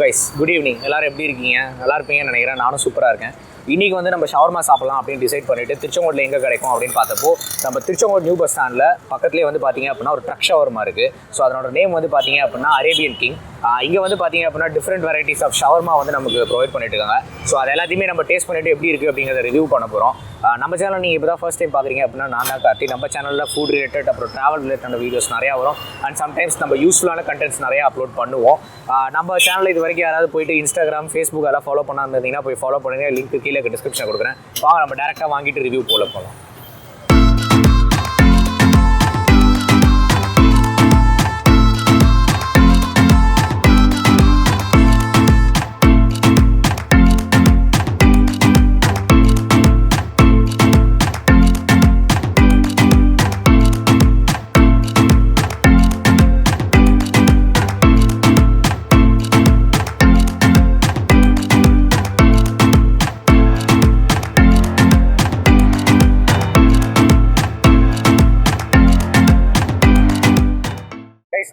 Guys, good evening. எல்லாரும் எப்படி இருக்கீங்க? நல்லா இருப்பீங்கன்னு நினைக்கிறேன். நானும் சூப்பராக இருக்கேன். இன்றைக்கி வந்து நம்ம ஷவர்மா சாப்பிடலாம் அப்படின்னு டிசைட் பண்ணிவிட்டு திருச்செங்கோட்டில் எங்கே கிடைக்கும் அப்படின்னு பார்த்தப்போ நம்ம திருச்செங்கோடு நியூ பஸ் ஸ்டாண்டில் பக்கத்துலேயே வந்து பார்த்தீங்க அப்படின்னா ஒரு ட்ரக் ஷவர்மா இருக்குது. ஸோ அதனோட நேம் வந்து பார்த்தீங்க அப்படின்னா அரேபியன் கிங். இங்கே வந்து பார்த்தீங்க அப்படின்னா டிஃப்ரெண்ட் வெரைட்டிஸ் ஆஃப் ஷவர்மா வந்து நமக்கு ப்ரொவைட் பண்ணிட்டு இருக்காங்க. ஸோ அது எல்லாத்தையுமே நம்ம டேஸ்ட் பண்ணிவிட்டு எப்படி இருக்குது அப்படிங்கிறத ரிவ்யூ பண்ண போகிறோம். நம்ம சேனல் நீங்கள் இப்போ தான் ஃபர்ஸ்ட் டைம் பார்க்குறீங்க அப்படின்னா நான் தான் கார்த்தி. நம்ம சேனலில் ஃபுட் ரிலேட்டட் அப்புறம் ட்ராவல் ரிலேட்டட் வீடியோஸ் நிறையா வரும். அண்ட் சம்டைம்ஸ் நம்ம யூஸ்ஃபுல்லான கண்டென்ட்ஸ் நிறையா அப்லோட் பண்ணுவோம். நம்ம சேனலில் இது வரைக்கும் யாராவது போயிட்டு இன்ஸ்டாகிராம், ஃபேஸ்புக் எல்லாம் ஃபாலோ பண்ணாமல் இருந்தீங்கன்னா போய் ஃபாலோ பண்ணுங்கள். லிங்க் கீழே டிஸ்கிரிப்ஷன் கொடுக்குறேன். வாங்க நம்ம டேரெக்டாக வாங்கிட்டு ரிவ்யூ போகலாம்.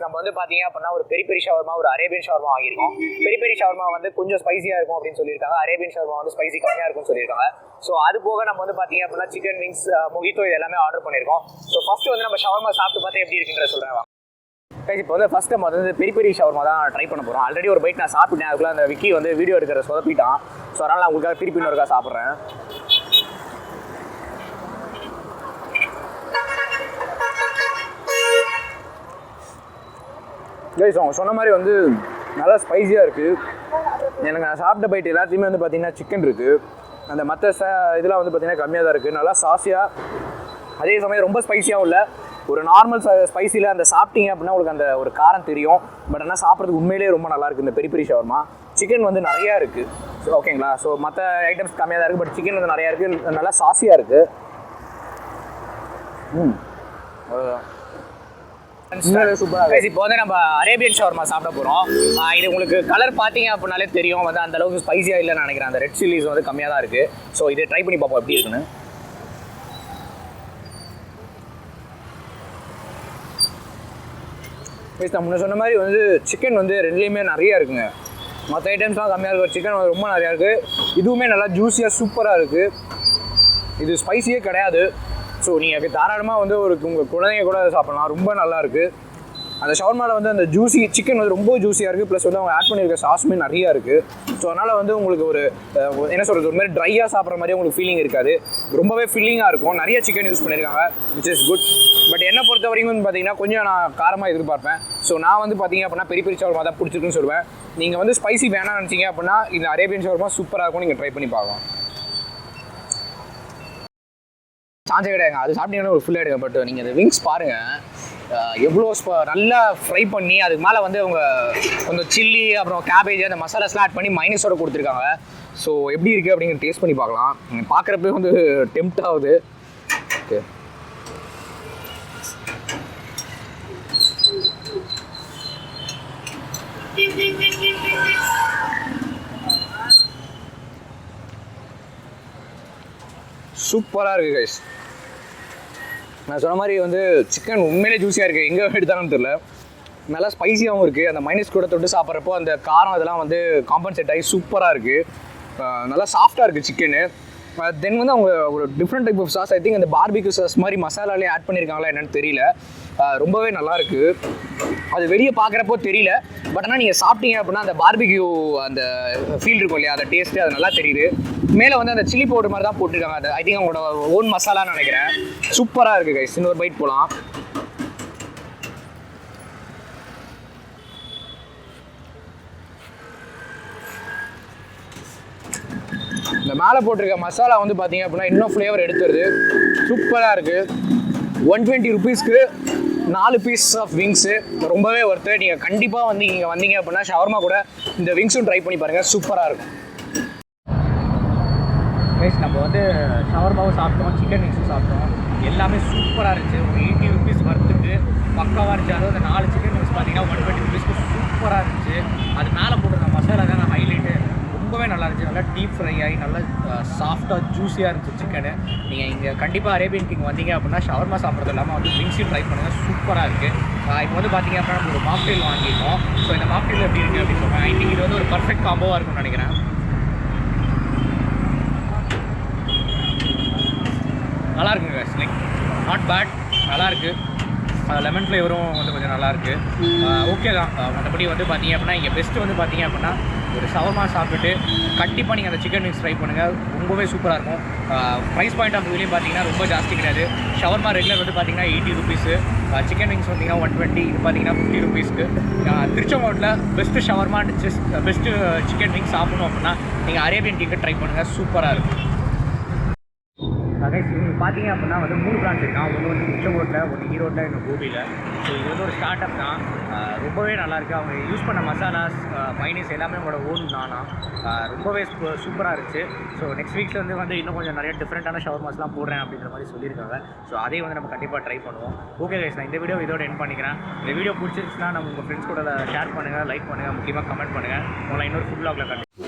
நம்ம வந்து பார்த்தீங்க அப்படின்னா ஒரு பெரிய ஷவர்மா, ஒரு அரேபியன் ஷவர்மா வாங்கியிருக்கோம். பெரிய ஷவர்மா வந்து கொஞ்சம் ஸ்பைசியாக இருக்கும் அப்படின்னு சொல்லியிருக்காங்க. அரேபியன் ஷவர்மா வந்து ஸ்பைசி கம்மியாக இருக்கும்னு சொல்லியிருக்காங்க. ஸோ அது போக நம்ம வந்து பார்த்தீங்க அப்படின்னா சிக்கன் விங்ஸ், மொஜிட்டோ இது எல்லாமே ஆர்டர் பண்ணியிருக்கோம். ஸோ ஃபர்ஸ்ட் வந்து நம்ம ஷவர்மா சாப்பிட்டு பார்த்தா எப்படி இருக்குன்ற சொல்கிறேன். இப்போ வந்து ஃபர்ஸ்ட் நம்ம வந்து பெரிய ஷவர்மா தான் ட்ரை பண்ண போகிறோம். ஆல்ரெடி ஒரு பைட் நான் சாப்பிட்டேன். அதுக்குள்ள அந்த விக்கி வந்து வீடியோ எடுக்கிற சொதப்பிட்டான். ஸோ அதனால் நான் உங்களுக்காக திருப்பி இன்னொருக்கா சாப்பிட்றேன். கைஸ், அவங்க சொன்ன மாதிரி வந்து நல்லா ஸ்பைஸியாக இருக்குது. எனக்கு நான் சாப்பிட்ட பைட் எல்லாத்தையுமே வந்து பார்த்திங்கன்னா சிக்கன் இருக்குது. அந்த மற்ற இதெல்லாம் வந்து பார்த்திங்கன்னா கம்மியாக தான் இருக்குது. நல்லா சாஸியாக, அதே சமயம் ரொம்ப ஸ்பைஸியாகவும் இல்லை. ஒரு நார்மல் ஸ்பைஸியில் அந்த சாப்பிட்டீங்க அப்படின்னா உங்களுக்கு அந்த ஒரு காரம் தெரியும். பட் ஆனால் சாப்பிட்றதுக்கு உண்மையிலேயே ரொம்ப நல்லாயிருக்கு இந்த பெரிய ஷவர்மா. சிக்கன் வந்து நிறையா இருக்குது. ஸோ ஓகேங்களா. ஸோ மற்ற ஐட்டம்ஸ் கம்மியாக தான் இருக்குது. பட் சிக்கன் வந்து நிறையா இருக்குது. நல்லா சாஸியாக இருக்குது. இப்போ வந்து நம்ம அரேபியன் ஷவர்மா சாப்பிட போகிறோம். இது உங்களுக்கு கலர் பார்த்தீங்க அப்படின்னாலே தெரியும் வந்து அந்த அளவுக்கு ஸ்பைசியாக இல்லைன்னு நினைக்கிறேன். அந்த ரெட் சில்லிஸ் வந்து கம்மியாக தான் இருக்குது. ஸோ இதை ட்ரை பண்ணி பார்ப்போம் எப்படி இருக்குன்னு. நான் முன்ன சொன்ன மாதிரி வந்து சிக்கன் வந்து ரெண்டுலேயுமே நிறையா இருக்குங்க. மற்ற ஐட்டம்ஸ்லாம் கம்மியாக இருக்கும். சிக்கன் வந்து ரொம்ப நிறையா இருக்குது. இதுவுமே நல்லா ஜூஸியாக சூப்பராக இருக்குது. இது ஸ்பைஸியே கிடையாது. ஸோ நீங்கள் தாராளமாக வந்து உங்கள் குழந்தைங்க கூட சாப்பிட்லாம். ரொம்ப நல்லாயிருக்கு. அந்த ஷவர்மாவில் வந்து அந்த ஜூஸி சிக்கன் வந்து ரொம்ப ஜூஸியாக இருக்குது. ப்ளஸ் வந்து அவங்க ஆட் பண்ணியிருக்க சாஸுமே நிறையா இருக்குது. ஸோ அதனால் வந்து உங்களுக்கு ஒரு என்ன சொல்கிறது, ஒரு மாதிரி ட்ரையாக சாப்பிட்ற மாதிரி உங்களுக்கு ஃபீலிங் இருக்காது. ரொம்பவே ஃபில்லிங்காக இருக்கும். நிறைய சிக்கன் யூஸ் பண்ணியிருக்காங்க, விச் இஸ் குட். பட் என்னை பொறுத்த வரைக்கும் வந்து பார்த்தீங்கன்னா கொஞ்சம் நான் காரமாக எதிர்பார்ப்பேன். ஸோ நான் வந்து பார்த்தீங்க அப்படின்னா பெரிய ஷவர்மா தான் பிடிச்சிருக்குன்னு சொல்லுவேன். நீங்கள் வந்து ஸ்பைசி வேணாம்னு நினச்சிங்க அப்படின்னா இந்த அரேபியன் ஷவர்மா சூப்பராக இருக்கும். நீங்கள் ட்ரை பண்ணி பார்க்கலாம். சான்ஸே கிடையாதுங்க. அது சாப்பிட்டீங்கன்னா ஒரு ஃபுல்லாக எடுங்க. பட் நீங்கள் அந்த விங்ஸ் பாருங்கள், எவ்வளோ நல்லா ஃப்ரை பண்ணி அதுக்கு மேலே வந்து அவங்க கொஞ்சம் சில்லி அப்புறம் கேபேஜ் அந்த மசாலாஸ்லாம் ஆட் பண்ணி மைனஸோடு கொடுத்துருக்காங்க. ஸோ எப்படி இருக்குது அப்படிங்கிற டேஸ்ட் பண்ணி பார்க்கலாம். பார்க்குறப்ப வந்து டெம்ப்ட் ஆகுது. ஓகே, சூப்பராக இருக்குது கைஸ். நான் சொன்ன மாதிரி வந்து சிக்கன் உண்மையிலே ஜூஸியாக இருக்குது. எங்கே எடுத்தாலும் தெரியல. நல்லா ஸ்பைஸியாகவும் இருக்குது. அந்த மைனஸ் கூட தொட்டு சாப்பிட்றப்போ அந்த காரம் அதெல்லாம் வந்து காம்பன்சேட் ஆகி சூப்பராக இருக்குது. நல்லா சாஃப்டாக இருக்குது சிக்கனு. தென் வந்து அவங்க ஒரு different type of sauce, I think அந்த பார்பிக்யூ சாஸ் மாதிரி மசாலாலே ஆட் பண்ணியிருக்காங்களா என்னென்னு தெரியல. ரொம்பவே நல்லாயிருக்கு. அது வெளியே பார்க்குறப்போ தெரியல. பட் ஆனால் நீங்கள் சாப்பிட்டீங்க அப்படின்னா அந்த பார்பிக்யூ அந்த ஃபீல் இருக்கும் இல்லையா, அந்த டேஸ்ட்டு அது நல்லா தெரியுது. மேலே வந்து அந்த சில்லி பவுடர் மாதிரி தான் போட்டிருக்காங்க. அது ஐ திங்க் அவங்களோட ஓன் மசாலான்னு நினைக்கிறேன். சூப்பராக இருக்குது கைஸ். இன்னொரு பைட் போகலாம். இந்த மேலே போட்டிருக்க மசாலா வந்து பார்த்தீங்க அப்படின்னா இன்னும் ஃப்ளேவர் எடுத்துருது. சூப்பராக இருக்குது. 120 ருபீஸ்க்கு 4 பீஸ் ஆஃப் விங்ஸு ரொம்பவே ஒர்த்து. நீங்கள் கண்டிப்பாக வந்து இங்கே வந்தீங்க அப்படின்னா ஷவர்மா கூட இந்த விங்ஸும் ட்ரை பண்ணி பாருங்கள். சூப்பராக இருக்கும். நம்ம வந்து ஷவர்மாவும் சாப்பிட்டோம், சிக்கன் விங்ஸும் சாப்பிட்டோம். எல்லாமே சூப்பராக இருந்துச்சு. ஒரு 80 ருபீஸ் வர்த்துக்கு பக்காவாக இருந்துச்சு. அதுவும் அந்த 4 சிக்கன் விங்ஸ் பார்த்தீங்கன்னா 120 ருபீஸ்க்கு சூப்பராக இருந்துச்சு. அது மேலே போட்டிருக்க மசாலா தான் ஹைலைட்டு. ரொம்பவே நல்லா இருந்துச்சு. நல்லா டீப் டீப் ஃப்ரை ஆகி நல்லா சாஃப்டாக ஜூஸியாக இருந்துச்சு சிக்கனு. நீங்கள் இங்கே கண்டிப்பாக அரேபியன் கிங் வந்தீங்க அப்படின்னா ஷவர்மா சாப்பிட்றது இல்லாமல் வந்து விங்ஸையும் ட்ரை பண்ணுங்கள், சூப்பராக இருக்குது. இப்போ வந்து பார்த்தீங்க அப்படின்னா நம்ம ஒரு மாக்டெயில் வாங்கியிருக்கோம். ஸோ இந்த மாக்டெயில் எப்படி இருக்குது அப்படின்னு சொல்லுவேன். ஐ திங்க் இது வந்து ஒரு பர்ஃபெக்ட் காம்போவாக இருக்கும்னு நினைக்கிறேன். நல்லா இருக்குங்க கைஸ், லைக் நாட் பேட், நல்லாயிருக்கு. லெமன் ஃப்ளேவரும் வந்து கொஞ்சம் நல்லாயிருக்கு, ஓகே தான். மற்றபடி வந்து பார்த்தீங்க அப்படின்னா இங்கே பெஸ்ட்டு வந்து பார்த்தீங்க அப்படின்னா ஒரு ஷவர்மா சாப்பிட்டுட்டு கண்டிப்பாக நீங்கள் அந்த சிக்கன் விங்ஸ் ட்ரை பண்ணுங்கள், ரொம்பவே சூப்பராக இருக்கும். ப்ரைஸ் பாயிண்ட் ஆஃப் வியூலையும் பார்த்தீங்கன்னா ரொம்ப ஜாஸ்தி கிடையாது. ஷவர்மா ரெகுலர் வந்து பார்த்தீங்கன்னா 80 ருபீஸு, சிக்கன் விங்ஸ் வந்தீங்கன்னா 120, இது பார்த்தீங்கன்னா 50 ருபீஸ்க்கு. திருச்செங்கோட்டில் best shawarma best chicken wings சாப்பிடணும் அப்படின்னா நீங்கள் அரேபியன் கிங்கை ட்ரை பண்ணுங்கள், சூப்பராக இருக்கும். கைஸ் இவங்க பார்த்தீங்க அப்படின்னா வந்து 3 பிரான்ச் இருக்கான். ஒன்று வந்து திருச்செங்கோட்டில், ஒன்று ஈரோட்டில், இன்னும் கோபியில். ஸோ இது வந்து ஒரு ஸ்டார்ட் அப் தான், ரொம்பவே நல்லாயிருக்கு. அவங்க யூஸ் பண்ண மசாலாஸ் மைனஸ் எல்லாமே அவங்களோட ஓன் தானா, ரொம்பவே சூப்பராக இருந்துச்சு. ஸோ நெக்ஸ்ட் வீக்ஸில் வந்து இன்னும் கொஞ்சம் நிறைய டிஃப்ரெண்ட்டான ஷவர்மாஸ்லாம் போடுறேன் அப்படின்ற மாதிரி சொல்லியிருக்காங்க. ஸோ அதையும் வந்து நம்ம கண்டிப்பாக ட்ரை பண்ணுவோம். ஓகே கைஸ், நான் இந்த வீடியோ இதோட எண்ட் பண்ணிக்கிறேன். இந்த வீடியோ பிடிச்சிருச்சுன்னா நம்ம உங்கள் ஃப்ரெண்ட்ஸ் கூட ஷேர் பண்ணுங்கள், லைக் பண்ணுங்கள், முக்கியமாக கமெண்ட் பண்ணுங்கள். உங்களை இன்னொரு ஃபுட் வ்ளாகில் கண்டிப்பாக